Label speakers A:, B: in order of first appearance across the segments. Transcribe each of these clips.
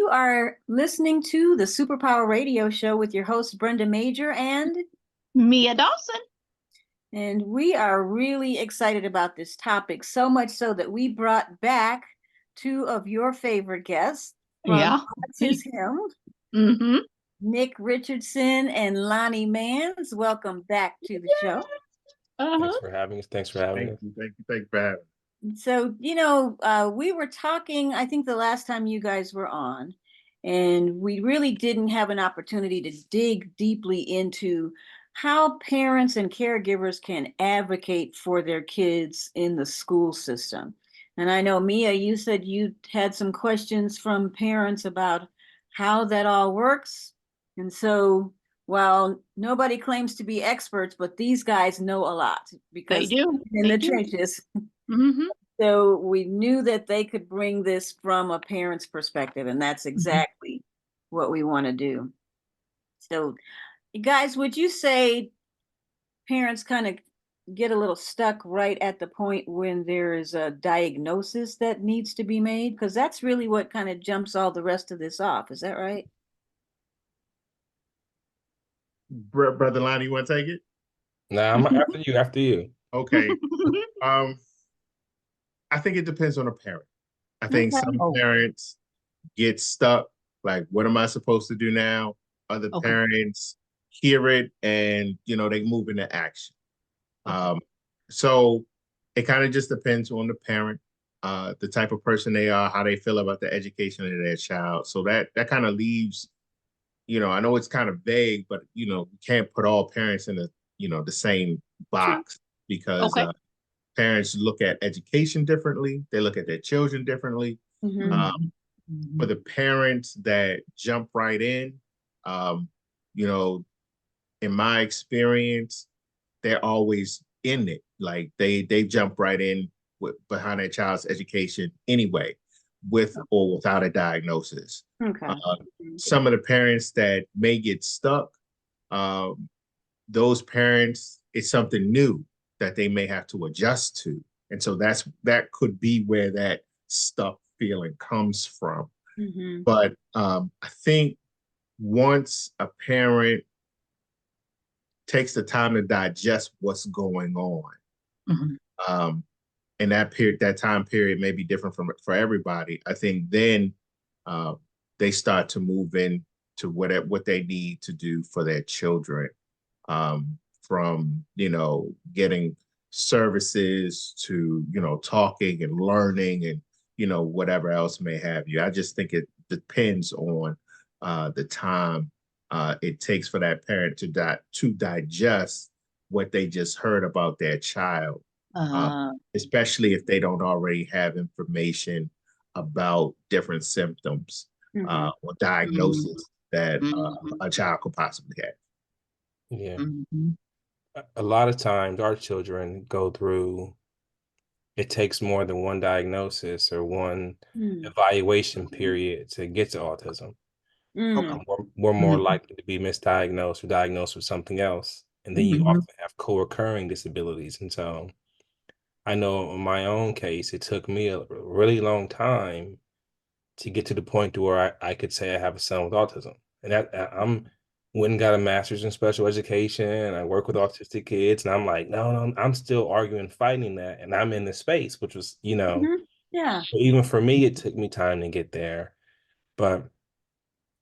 A: You are listening to the Superpower Radio Show with your host, Brenda Major and
B: Mia Dawson.
A: And we are really excited about this topic, so much so that we brought back two of your favorite guests from AutisHim, Nick Richardson and Lonnie Mans. Welcome back to the show.
C: Thanks for having us. Thanks for having us.
D: Thank you for having me.
A: So, we were talking, I think the last time you guys were on, and we really didn't have an opportunity to dig deeply into how parents and caregivers can advocate for their kids in the school system. And I know, Mia, you said you had some questions from parents about how that all works. And so, while nobody claims to be experts, but these guys know a lot because
B: they do
A: in the trenches. So we knew that they could bring this from a parent's perspective, and that's exactly what we want to do. So, guys, would you say parents kind of get a little stuck right at the point when there is a diagnosis that needs to be made? Because that's really what kind of jumps all the rest of this off. Is that right?
D: Brother Lonnie, you want to take it?
C: Nah, I'm after you.
D: Okay. I think it depends on the parent. I think some parents get stuck, like, what am I supposed to do now? Other parents hear it and, they move into action. So it kind of just depends on the parent, the type of person they are, how they feel about the education of their child. So that kind of leaves, I know it's kind of vague, but, you can't put all parents in the same box because parents look at education differently. They look at their children differently. For the parents that jump right in, in my experience, they're always in it. Like they jump right in behind their child's education anyway, with or without a diagnosis. Some of the parents that may get stuck, those parents, it's something new that they may have to adjust to. And so that could be where that stuck feeling comes from. But I think once a parent takes the time to digest what's going on, and that time period may be different for everybody. I think then they start to move into what they need to do for their children, from getting services to talking and learning and whatever else may have you. I just think it depends on the time it takes for that parent to digest what they just heard about their child, especially if they don't already have information about different symptoms or diagnosis that a child could possibly have.
C: Yeah. A lot of times our children go through, it takes more than one diagnosis or one evaluation period to get to autism. We're more likely to be misdiagnosed or diagnosed with something else. And then you often have co-occurring disabilities. And so I know in my own case, it took me a really long time to get to the point to where I could say I have a son with autism. And I'm went and got a master's in special education. I work with autistic kids. And I'm like, no, I'm still arguing, fighting that. And I'm in this space, which was, even for me, it took me time to get there. But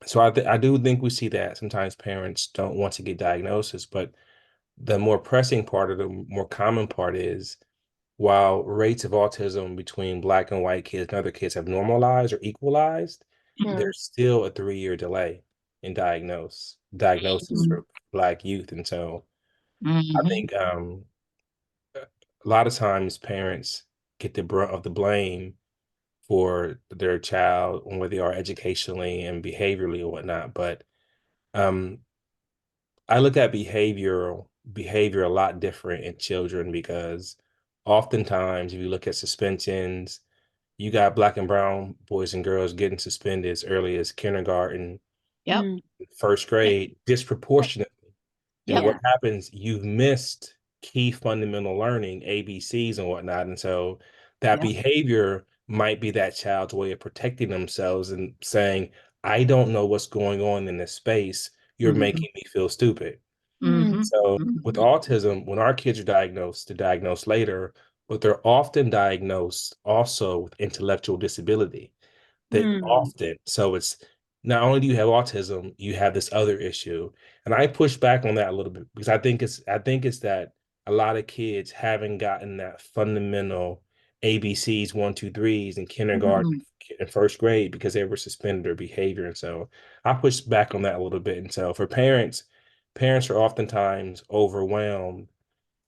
C: so I do think we see that sometimes parents don't want to get diagnosis, but the more pressing part or the more common part is, while rates of autism between Black and white kids and other kids have normalized or equalized, there's still a 3-year delay in diagnosis for Black youth. And so I think a lot of times parents get the brunt of the blame for their child and where they are educationally and behaviorally and whatnot. But I look at behavior a lot different in children, because oftentimes if you look at suspensions, you got Black and brown boys and girls getting suspended as early as kindergarten, first grade, disproportionately. And what happens, you've missed key fundamental learning, ABCs and whatnot. And so that behavior might be that child's way of protecting themselves and saying, I don't know what's going on in this space. You're making me feel stupid. So with autism, when our kids are diagnosed, they're diagnosed later, but they're often diagnosed also with intellectual disability. So it's not only do you have autism, you have this other issue. And I push back on that a little bit because I think it's that a lot of kids haven't gotten that fundamental ABCs, one, two, threes in kindergarten and first grade because they were suspended their behavior. And so I push back on that a little bit. And so for parents are oftentimes overwhelmed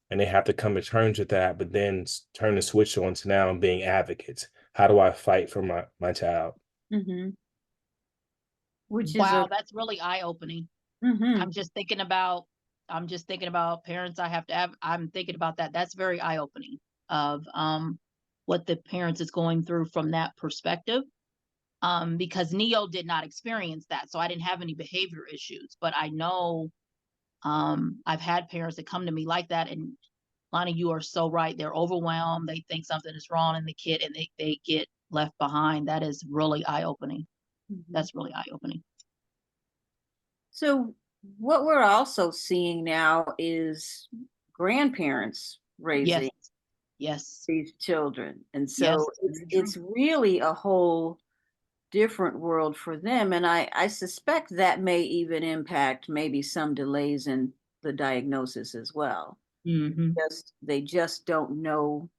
C: and they have to come to terms with that, but then turn the switch on to now being advocates. How do I fight for my child?
A: Which
B: Wow,
A: is
B: that's really eye-opening.
A: a
B: I'm just thinking about parents I have to have. I'm thinking about that. That's very eye-opening of what the parents is going through from that perspective. Because Neo did not experience that, so I didn't have any behavior issues. But I know I've had parents that come to me like that, and Lonnie, you are so right. They're overwhelmed. They think something is wrong in the kid, and they get left behind. That is really eye-opening. That's really eye-opening.
A: So what we're also seeing now is grandparents raising
B: Yes.
A: these children. And
B: Yes,
A: so
B: very
A: it's really a whole different world for them. And I suspect that may even impact maybe some delays in the diagnosis as well. They just don't know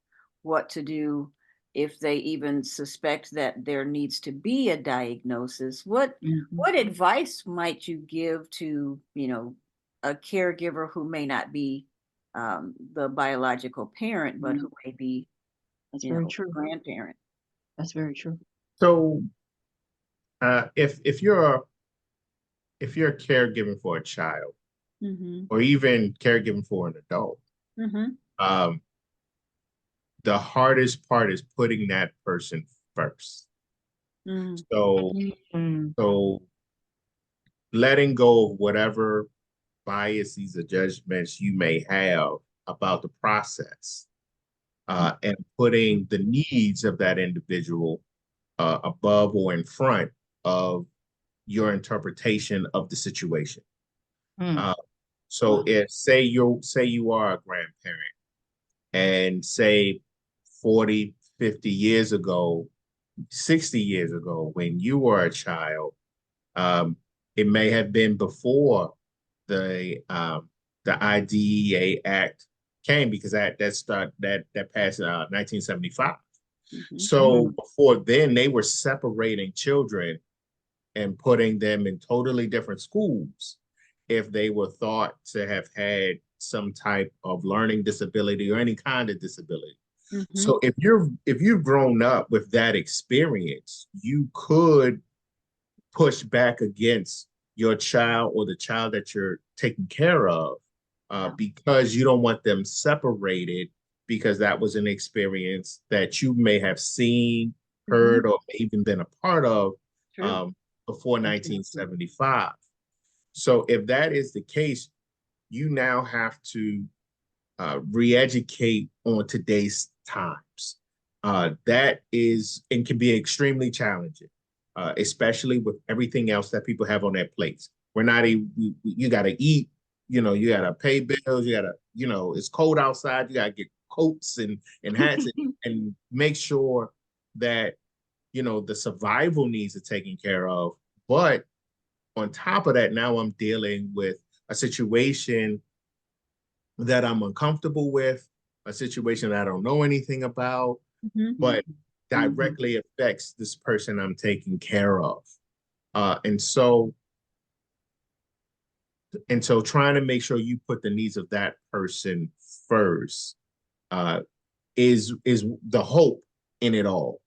A: what to do if they even suspect that there needs to be a diagnosis. What advice might you give to, a caregiver who may not be the biological parent, but who may be,
B: That's very true.
A: grandparent?
B: That's very true.
D: So if you're caregiving for a child or even caregiving for an adult, the hardest part is putting that person first. So letting go of whatever biases or judgments you may have about the process and putting the needs of that individual above or in front of your interpretation of the situation. So if say you are a grandparent and say 40, 50 years ago, 60 years ago, when you were a child, it may have been before the IDEA Act came, because that passed in 1975. So before then, they were separating children and putting them in totally different schools if they were thought to have had some type of learning disability or any kind of disability. So if you've grown up with that experience, you could push back against your child or the child that you're taking care of because you don't want them separated, because that was an experience that you may have seen, heard, or even been a part of before 1975. So if that is the case, you now have to re-educate on today's times. That is and can be extremely challenging, especially with everything else that people have on their plates. We're not you got to eat, you got to pay bills, you got to, it's cold outside, you got to get coats and hats and make sure that, the survival needs are taken care of. But on top of that, now I'm dealing with a situation that I'm uncomfortable with, a situation that I don't know anything about, but directly affects this person I'm taking care of. And so trying to make sure you put the needs of that person first is the hope in it all.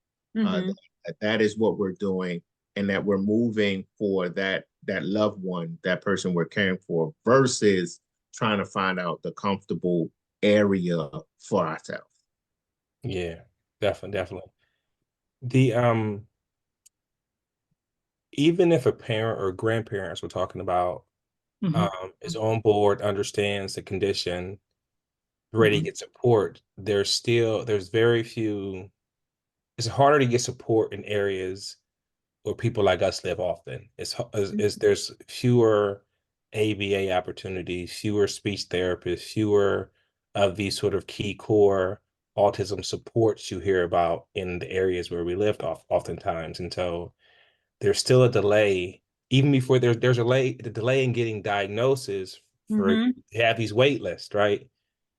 D: That is what we're doing, and that we're moving for that loved one, that person we're caring for, versus trying to find out the comfortable area for ourselves.
C: Yeah, definitely. The even if a parent or grandparents we're talking about is on board, understands the condition, ready to get support, there's very few. It's harder to get support in areas where people like us live often. There's fewer ABA opportunities, fewer speech therapists, fewer of these sort of key core autism supports you hear about in the areas where we lived oftentimes. And so there's still a delay, even before there's the delay in getting diagnosis for
A: Mm-hmm.
C: you have these wait lists, right?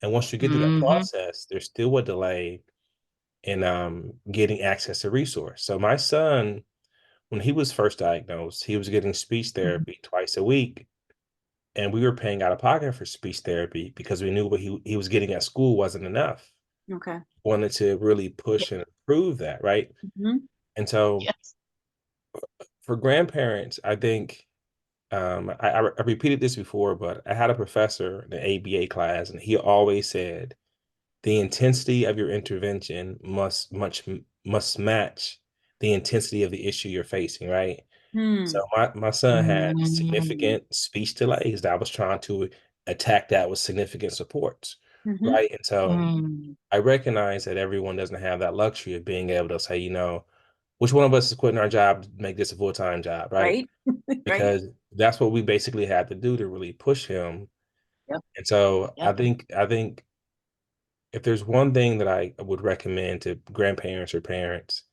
C: And once you get through that process, there's still a delay in getting access to resource. So my son, when he was first diagnosed, he was getting speech therapy twice a week, and we were paying out of pocket for speech therapy because we knew what he was getting at school wasn't enough.
A: Okay.
C: Wanted to really push and improve that, right?
A: Mm-hmm.
C: And so
B: Yes.
C: for grandparents, I think I repeated this before, but I had a professor in the ABA class, and he always said the intensity of your intervention must match the intensity of the issue you're facing, right? So my son had significant speech delays that I was trying to attack that with significant supports,
A: Mm-hmm.
C: right? And so I recognize that everyone doesn't have that luxury of being able to say, which one of us is quitting our job to make this a full-time job, right?
A: Right. Right.
C: Because that's what we basically had to do to really push him.
B: Yep.
C: And so
B: Yep.
C: I think if there's one thing that I would recommend to grandparents or parents,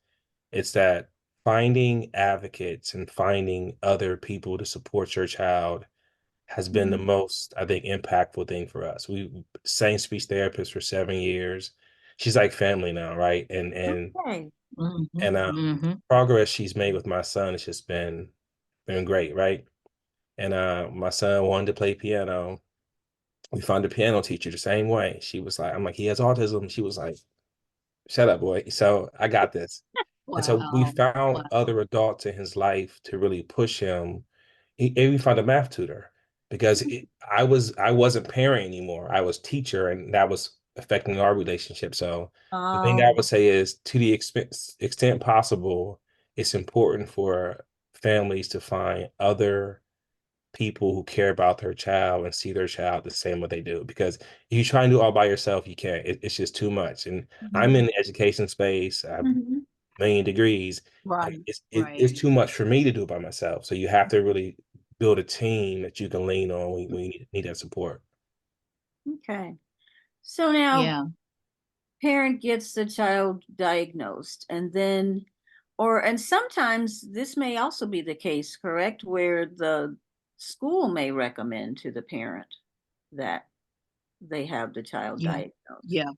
C: it's that finding advocates and finding other people to support your child has been the most, I think, impactful thing for us. We same speech therapist for 7 years. She's like family now, right?
A: Okay.
C: Progress she's made with my son has just been great, right? And my son wanted to play piano. We found a piano teacher the same way. She was like, I'm like, he has autism. She was like, shut up, boy. So I got this. And so we
B: Wow.
C: found
B: Wow.
C: other adults in his life to really push him. And we found a math tutor because I wasn't parent anymore. I was teacher, and that was affecting our relationship. So the thing I would say is, to the extent possible, it's important for families to find other people who care about their child and see their child the same way they do. Because if you try and do it all by yourself, you can't. It's just too much. And I'm in the education space. I have
A: Mm-hmm.
C: a million degrees.
B: Right.
C: It's too much for me to do it by myself. So you have to really build a team that you can lean on when you need that support.
A: Okay. So now
B: Yeah.
A: parent gets the child diagnosed, and then and sometimes this may also be the case, correct, where the school may recommend to the parent that they have the child
B: Yeah.
A: diagnosed.
B: Yeah.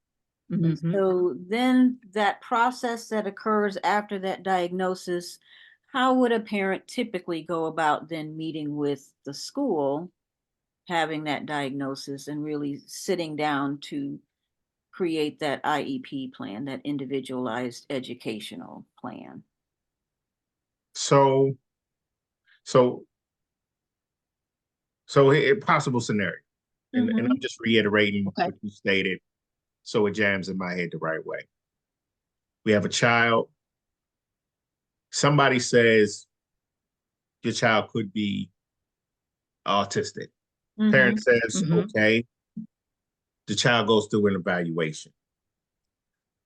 A: And so then that process that occurs after that diagnosis, how would a parent typically go about then meeting with the school, having that diagnosis, and really sitting down to create that IEP plan, that individualized educational plan?
D: So, so, a possible scenario, and
A: Mm-hmm.
D: I'm just reiterating
B: Okay.
D: what you stated, so it jams in my head the right way. We have a child. Somebody says your child could be autistic.
A: Mm-hmm.
D: Parent says, okay. The child goes through an evaluation.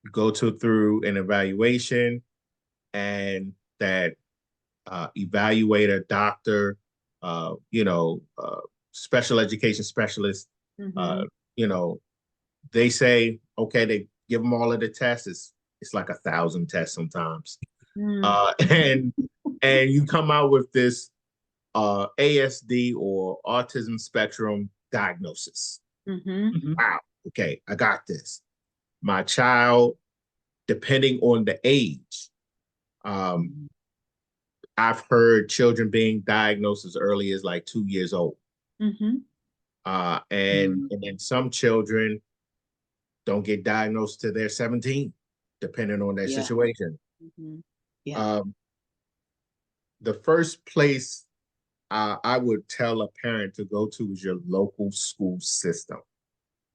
D: You go through an evaluation, and that evaluator, doctor, special education specialist,
A: Mm-hmm.
D: they say, okay, they give them all of the tests. It's like 1,000 tests sometimes. And you come out with this ASD or Autism Spectrum diagnosis. Wow, okay, I got this. My child, depending on the age, I've heard children being diagnosed as early as like 2 years old. And then some children don't get diagnosed till they're 17, depending on their situation.
B: Yeah.
D: The first place I would tell a parent to go to is your local school system.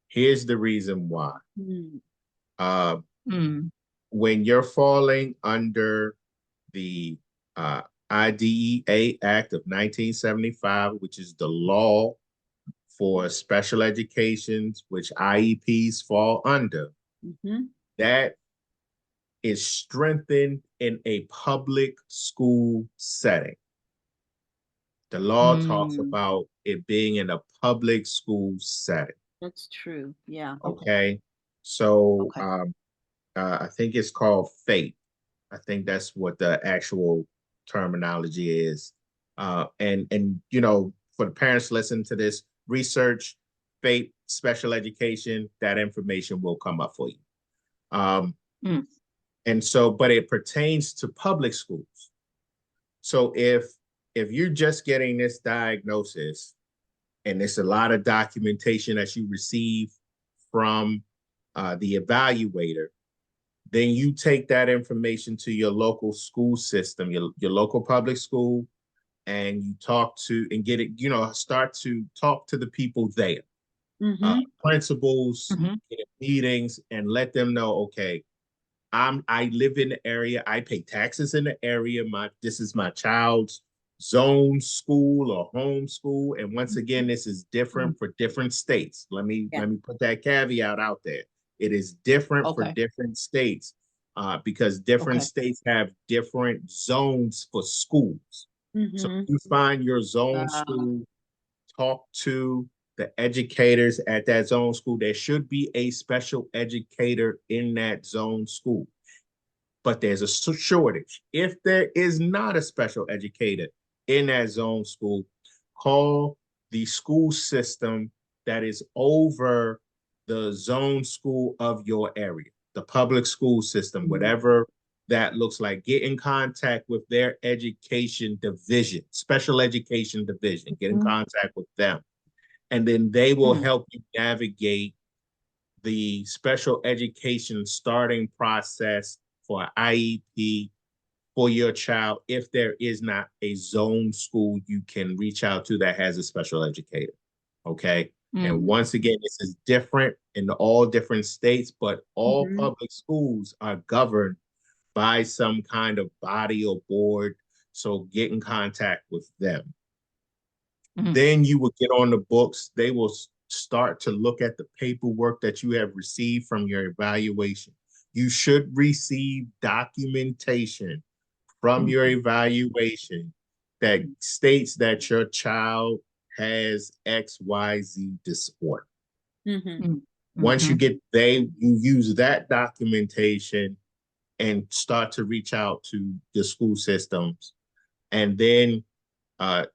D: Here's the reason why. When you're falling under the IDEA Act of 1975, which is the law for special educations, which IEPs fall under, that is strengthened in a public school setting. The law talks about it being in a public school setting.
A: That's true. Yeah.
D: Okay. So I think it's called FATE. I think that's what the actual terminology is. And you know, for the parents listening to this, research FATE, special education, that information will come up for you. And so, but it pertains to public schools. So if you're just getting this diagnosis and there's a lot of documentation that you receive from the evaluator, then you take that information to your local school system, your local public school, and you talk to and get it, you know, start to talk to the people there, principals, get meetings, and let them know, okay, I live in the area, I pay taxes in the area. This is my child's zone school or home school. And once again, this is different for different states. Let me put that caveat out there. It is different for different states because different states have different zones for schools. So if you find your zone school, talk to the educators at that zone school. There should be a special educator in that zone school, but there's a shortage. If there is not a special educator in that zone school, call the school system that is over the zone school of your area, the public school system, whatever that looks like. Get in contact with their education division, special education division, get in contact with them. And then they will help you navigate the special education starting process for IEP for your child. If there is not a zone school you can reach out to that has a special educator, okay? And once again, this is different in all different states, but all public schools are governed by some kind of body or board. So get in contact with them. Then you will get on the books. They will start to look at the paperwork that you have received from your evaluation. You should receive documentation from your evaluation that states that your child has XYZ disorder. Once you get you use that documentation and start to reach out to the school systems, and then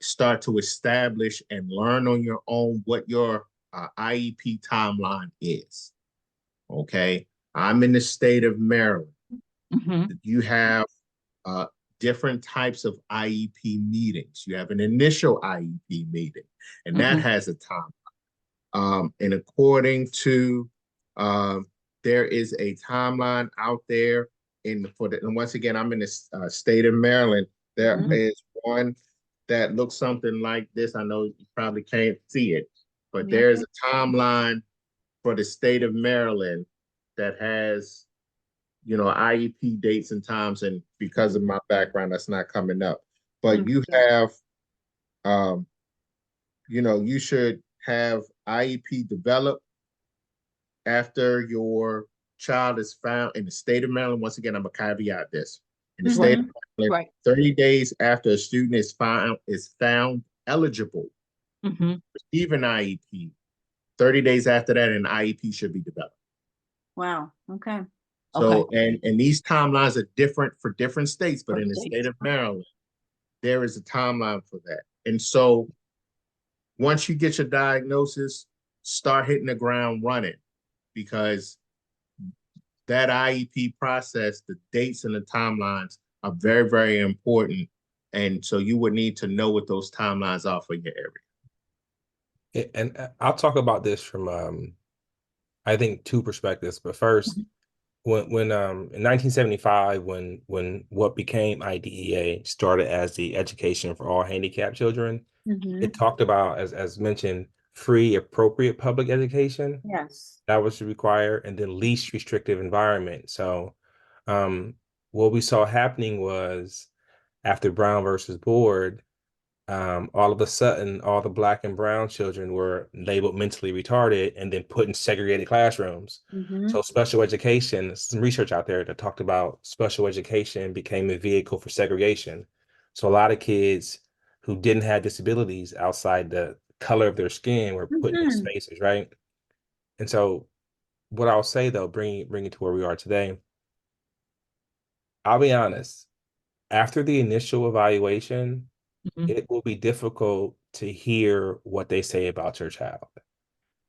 D: start to establish and learn on your own what your IEP timeline is. Okay, I'm in the state of Maryland. You have different types of IEP meetings. You have an initial IEP meeting, and that has a timeline. And according to there is a timeline out there and once again, I'm in the state of Maryland. There is one that looks something like this. I know you probably can't see it, but there's a timeline for the state of Maryland that has, you know, IEP dates and times, and because of my background, that's not coming up. But you have, you know, you should have IEP developed after your child is found in the state of Maryland. Once again, I'm a caveat this. In the state of Maryland, 30 days after a student is found eligible to receive an IEP, 30 days after that, an IEP should be developed.
A: Wow. Okay.
D: So, and these timelines are different for different states, but in the state of Maryland, there is a timeline for that. And so once you get your diagnosis, start hitting the ground running, because that IEP process, the dates and the timelines are very, very important. And so you would need to know what those timelines are for your area.
C: And I'll talk about this from, I think, two perspectives. But first, when in 1975, when what became IDEA started as the Education for All Handicapped Children, it talked about, as mentioned, free, appropriate public education.
A: Yes.
C: That was required, and then least restrictive environment. So what we saw happening was, after Brown versus Board, all of a sudden, all the Black and brown children were labeled mentally retarded and then put in segregated classrooms. So special education, some research out there that talked about special education became a vehicle for segregation. So a lot of kids who didn't have disabilities outside the color of their skin were put in spaces, right? And so what I'll say though, bring it to where we are today, I'll be honest, after the initial evaluation, it will be difficult to hear what they say about your child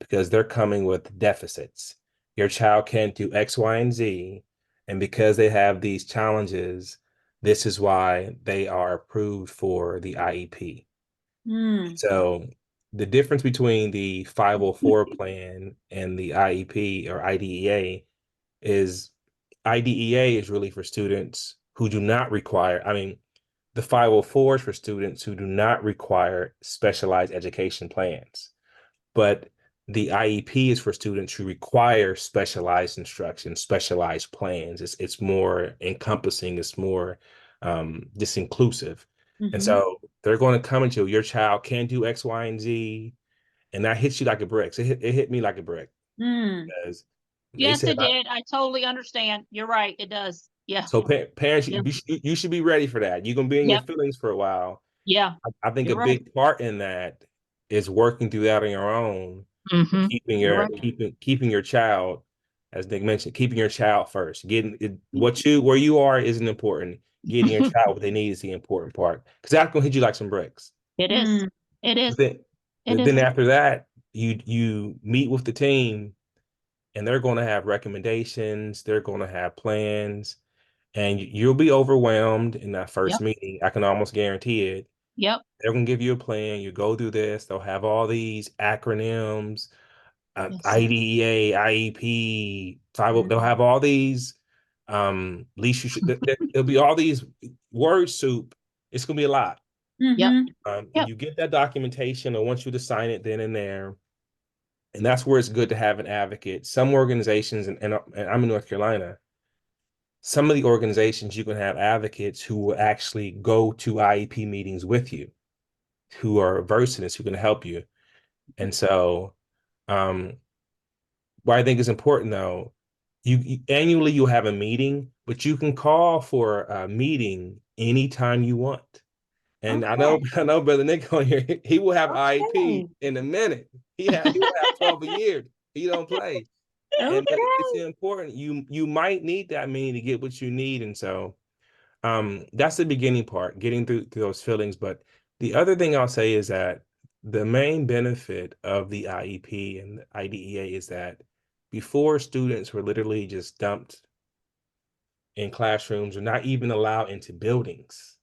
C: because they're coming with deficits. Your child can't do X, Y, and Z. And because they have these challenges, this is why they are approved for the IEP. So the difference between the 504 plan and the IEP or IDEA is IDEA is really for students who do not require, I mean, the 504 is for students who do not require specialized education plans, but the IEP is for students who require specialized instruction, specialized plans. It's more encompassing, it's more just inclusive. And so they're going to come into your child can't do X, Y, and Z, and that hits you like a brick. So it hit me like a brick because they
B: Yes,
C: said,
B: it did. I totally understand. You're right. It does. Yeah.
C: so parents,
B: Yeah.
C: you should be ready for that. You're going to be in your
B: Yep.
C: feelings for a while.
B: Yeah.
C: I think
B: You're
C: a
B: right.
C: big part in that is working through that on your own, keeping
B: You're
C: your
B: right.
C: keeping your child, as Nick mentioned, keeping your child first. Getting it, where you are isn't important. Getting your child what they need is the important part because that's gonna hit you like some bricks.
B: It is. It is.
C: But then,
B: It
C: but then
B: is.
C: after that, you meet with the team, and they're going to have recommendations. They're going to have plans, and you'll be overwhelmed in that first
B: Yep.
C: meeting. I can almost guarantee it.
B: Yep.
C: They're going to give you a plan. You go through this. They'll have all these acronyms,
B: Yes.
C: IDEA, IEP, they'll have all these, least you should, there'll be all these word soup. It's going to be a lot.
B: Yep.
C: And
B: Yep.
C: you get that documentation. I want you to sign it then and there. And that's where it's good to have an advocate. Some organizations, and I'm in North Carolina, some of the organizations you can have advocates who will actually go to IEP meetings with you, who are versed in this, who can help you. And so what I think is important though, you annually you'll have a meeting, but you can call for a meeting anytime you want. And I know Brother Nick on here, he will have IEP in a minute. He will have 12 a year. He don't play. And it's important. You might need that meeting to get what you need. And so that's the beginning part, getting through those feelings. But the other thing I'll say is that the main benefit of the IEP and the IDEA is that before, students were literally just dumped in classrooms or not even allowed into buildings.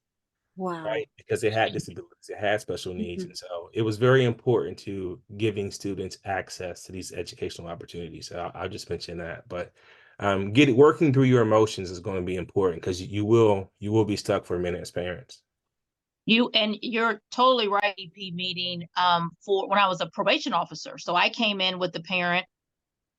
A: Wow.
C: Right? Because they had disabilities, they had special needs. And so it was very important to giving students access to these educational opportunities. So I'll just mention that. But working through your emotions is going to be important because you will be stuck for a minute as parents.
B: You're totally right. EP meeting for when I was a probation officer. So I came in with the parent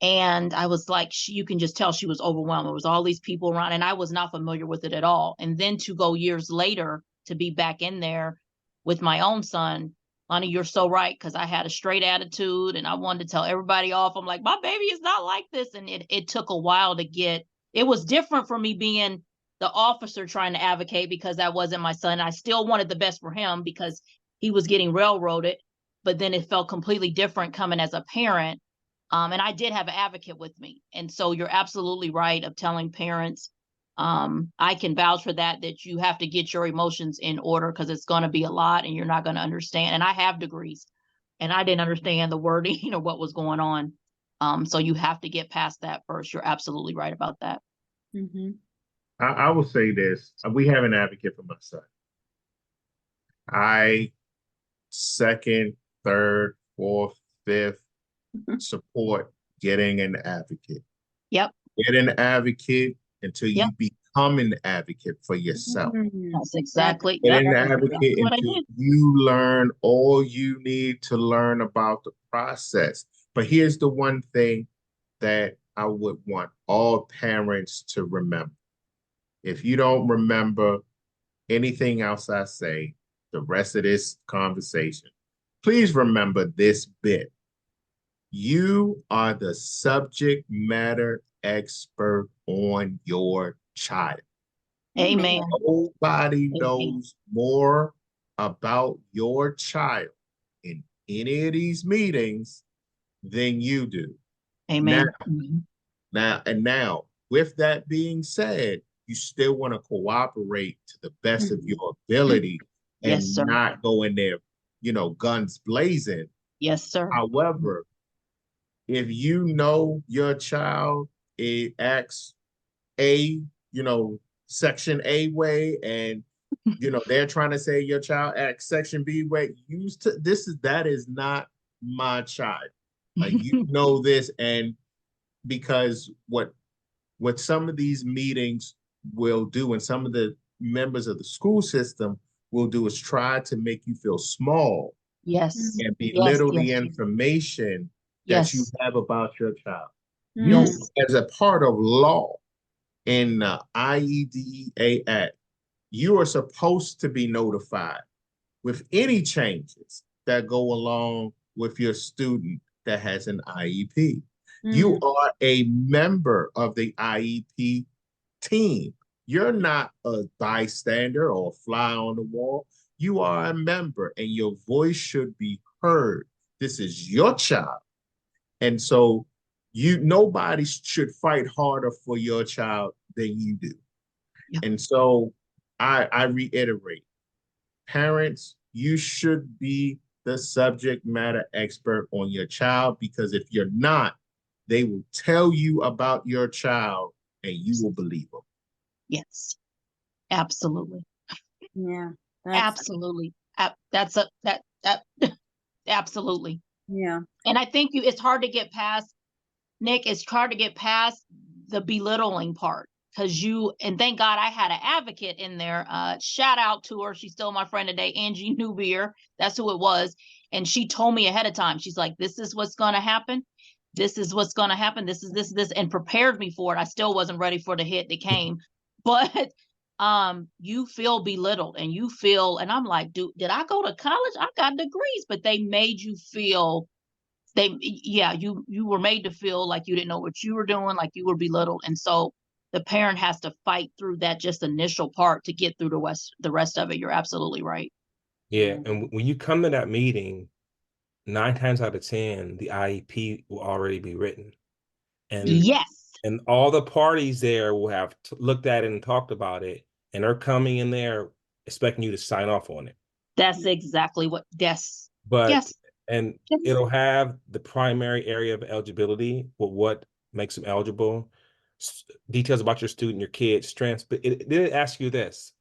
B: and I was like, you can just tell she was overwhelmed. There was all these people around and I was not familiar with it at all. And then to go years later to be back in there with my own son, Lonnie, you're so right. Cause I had a straight attitude and I wanted to tell everybody off. I'm like, my baby is not like this. And it took a while to get, it was different for me being the officer trying to advocate because that wasn't my son. I still wanted the best for him because he was getting railroaded, but then it felt completely different coming as a parent. And I did have an advocate with me. And so you're absolutely right of telling parents, I can vouch for that you have to get your emotions in order because it's going to be a lot and you're not going to understand. And I have degrees and I didn't understand the wording or what was going on. So you have to get past that first. You're absolutely right about that.
D: I will say this. We have an advocate for my son. Second, third, fourth, fifth, support getting an advocate.
B: Yep.
D: Get an advocate until you become an advocate for yourself.
B: That's exactly.
D: Get an advocate until you learn all you need to learn about the process. But here's the one thing that I would want all parents to remember. If you don't remember anything else I say, the rest of this conversation, please remember this bit. You are the subject matter expert on your child.
B: Amen.
D: Nobody
B: Amen.
D: knows more about your child in any of these meetings than you do.
B: Amen.
D: Now, with that being said, you still want to cooperate to the best of your ability and
B: Yes, sir.
D: not go in there, guns blazing.
B: Yes, sir.
D: However, if you know your child acts section A way, and they're trying to say your child acts section B way, that is not my child. Like, you know this, and because what some of these meetings will do, and some of the members of the school system will do, is try to make you feel small.
B: Yes.
D: And
B: Yes,
D: belittle the
B: yes.
D: information that you
B: Yes.
D: have about your child.
B: Yes.
D: As a part of law in the IEDEA Act, you are supposed to be notified with any changes that go along with your student that has an IEP. You are a member of the IEP team. You're not a bystander or a fly on the wall. You are a member, and your voice should be heard. This is your child. And so nobody should fight harder for your child than you do.
B: Yep.
D: And so I reiterate, parents, you should be the subject matter expert on your child, because if you're not, they will tell you about your child and you will believe them.
B: Yes. Absolutely.
A: Yeah.
B: Absolutely. Absolutely.
A: Yeah.
B: And I think it's hard to get past, Nick, it's hard to get past the belittling part, because and thank God I had an advocate in there. Shout out to her. She's still my friend today, Angie Newbeer. That's who it was. And she told me ahead of time. She's like, this is what's going to happen. This is what's going to happen. This is this, and prepared me for it. I still wasn't ready for the hit that came, but you feel belittled, and you feel, and I'm like, did I go to college? I got degrees, but they made you feel, you were made to feel like you didn't know what you were doing, like you were belittled. And so the parent has to fight through that just initial part to get through the rest of it. You're absolutely right.
C: Yeah. And when you come to that meeting, 9 times out of 10, the IEP will already be written. And
B: yes.
C: And all the parties there will have looked at it and talked about it, and they're coming in there expecting you to sign off on it.
B: That's exactly what, yes.
C: But,
B: yes.
C: and
B: yes.
C: it'll have the primary area of eligibility, what makes them eligible, details about your student, your kid, strengths, but it didn't ask you this.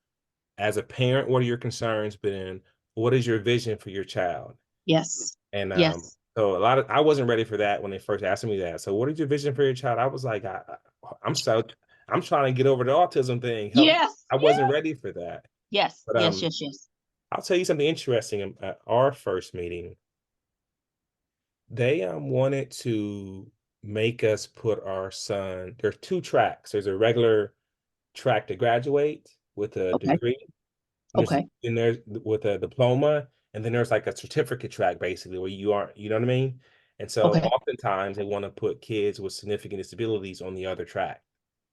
C: As a parent, what are your concerns been? What is your vision for your child?
B: Yes.
C: And
B: yes.
C: So I wasn't ready for that when they first asked me that. So what is your vision for your child? I was like, I'm trying to get over the autism thing.
B: Yes.
C: I wasn't ready for that.
B: Yes.
C: But,
B: yes.
C: I'll tell you something interesting. At our first meeting, they wanted to make us put our son. There's 2 tracks. There's a regular track to graduate with a degree.
B: Okay.
C: And there's with a diploma, and then there's like a certificate track, basically, where you know what I mean? And so oftentimes they want to put kids with significant disabilities on the other track,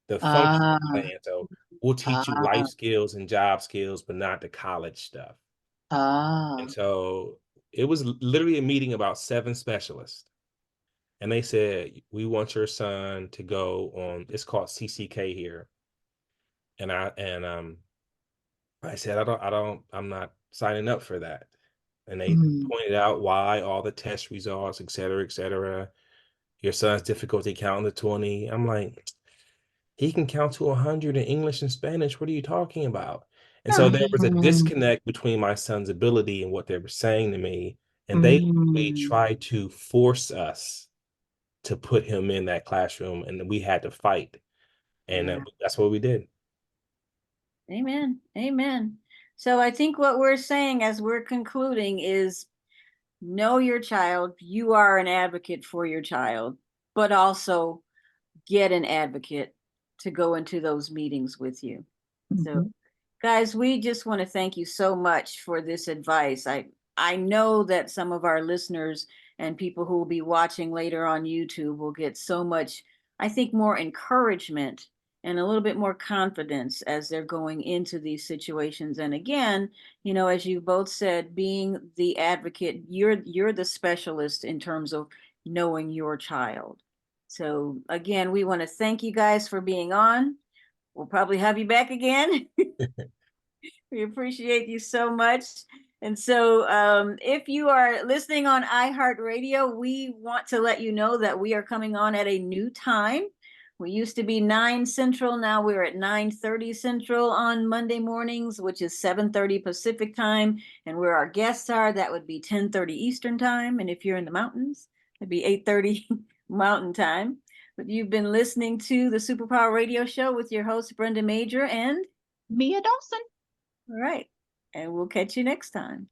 C: the functional plan. So we'll teach you life skills and job skills, but not the college stuff. And so it was literally a meeting about 7 specialists. And they said, we want your son to go on, it's called CCK here. And I said, I'm not signing up for that. And they pointed out why, all the test results, et cetera, your son's difficulty counting to 20. I'm like, he can count to 100 in English and Spanish. What are you talking about? And so there was a disconnect between my son's ability and what they were saying to me. And they tried to force us to put him in that classroom, and we had to fight. And that's what we did.
A: Amen. Amen. So I think what we're saying as we're concluding is, know your child. You are an advocate for your child, but also get an advocate to go into those meetings with you. So Guys, we just want to thank you so much for this advice. I know that some of our listeners and people who will be watching later on YouTube will get so much, I think, more encouragement and a little bit more confidence as they're going into these situations. And again, you know, as you both said, being the advocate, you're the specialist in terms of knowing your child. So again, we want to thank you guys for being on. We'll probably have you back again. We appreciate you so much. And so if you are listening on iHeartRadio, we want to let you know that we are coming on at a new time. We used to be 9 Central. Now we're at 9:30 Central on Monday mornings, which is 7:30 Pacific time. And where our guests are, that would be 10:30 Eastern time. And if you're in the mountains, it'd be 8:30 Mountain time. But you've been listening to the Superpower Radio Show with your host, Brenda Major, and
B: Mia Dawson.
A: all right. And we'll catch you next time.